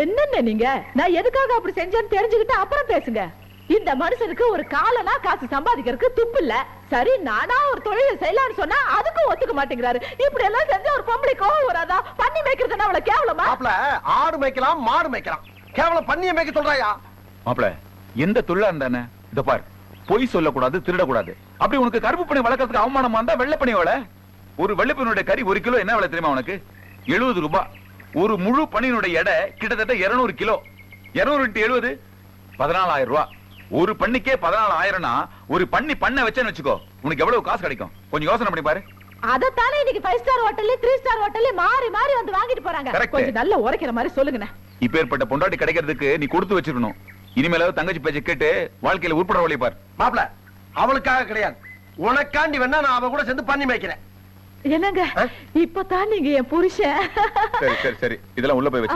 என்னென்ன நீங்க நான் எதுக்காக அப்படி செஞ்சேன்னு தெரிஞ்சுக்கிட்டு அப்புறம் பேசுங்க. இந்த மனுஷனுக்கு ஒரு காலனா காசு சம்பாதிக்கிறதுக்கு துப்பு இல்ல. சரி நானா ஒரு தொழிலை செய்யலாம்னு சொன்னா அதுக்கும் ஒத்துக்க மாட்டேங்கிறாரு. இப்படி எல்லாம் செஞ்ச ஒரு பொம்பளை கோவம் வராதா? பண்ணி மேய்க்கிறதுனா அவ்வளவு கேவலமா? மாப்ள ஆடு மேய்க்கலாம் மாடு மேய்க்கலாம், கேவலம் பண்ணிய மேய்க்க சொல்றாயா? மாப்ள எந்த தொழிலா இருந்தானே இத பாரு, பொய் சொல்லக்கூடாது, திருடக்கூடாது. அப்படி உனக்கு கருப்பு பணி வளர்க்கறதுக்கு அவமானமா இருந்தா வெள்ளை பணி வள. ஒரு வெள்ளைப்பனுடைய கறி 1 கிலோ என்ன விலை தெரியுமா உனக்கு? 70 ரூபாய். ஒரு முழு பணியினுடைய எடை கிட்டத்தட்ட 200 கிலோ. 200 × 70 14,000 ரூபாய். ஒரு பண்ணிக்கே 14,000னா ஒரு பண்ணி பண்ண வச்சேன்னு வச்சுக்கோ, உனக்கு எவ்வளவு காசு கிடைக்கும்? கொஞ்சம் யோசனை பண்ணி பாரு. அதத்தானே இன்னைக்கு 5 ஸ்டார் ஹோட்டல்ல 3 ஸ்டார் ஹோட்டல்ல மாறி மாறி வந்து வாங்கிட்டு போறாங்க. கொஞ்சம் நல்ல உரைக்கிற மாதிரி சொல்லுங்கண்ணே. இப்பேற்பட்ட பொண்டாட்டி கிடைக்கிறதுக்கு நீ கொடுத்து வச்சிருக்கணும். இனிமேலாவது தங்கச்சி பேச்சை கேட்டு வாழ்க்கையில உட்பட வழி பார். மாப்ள அவளுக்காக கிடையாது, உனக்காண்டி வேணா நான் அவ கூட சேர்ந்து பண்ணி மேய்க்கிறேன். என்னங்க இப்பதான் நீங்க என் புருஷன். சரி சரி சரி, இதெல்லாம் உள்ள போய் வச்சு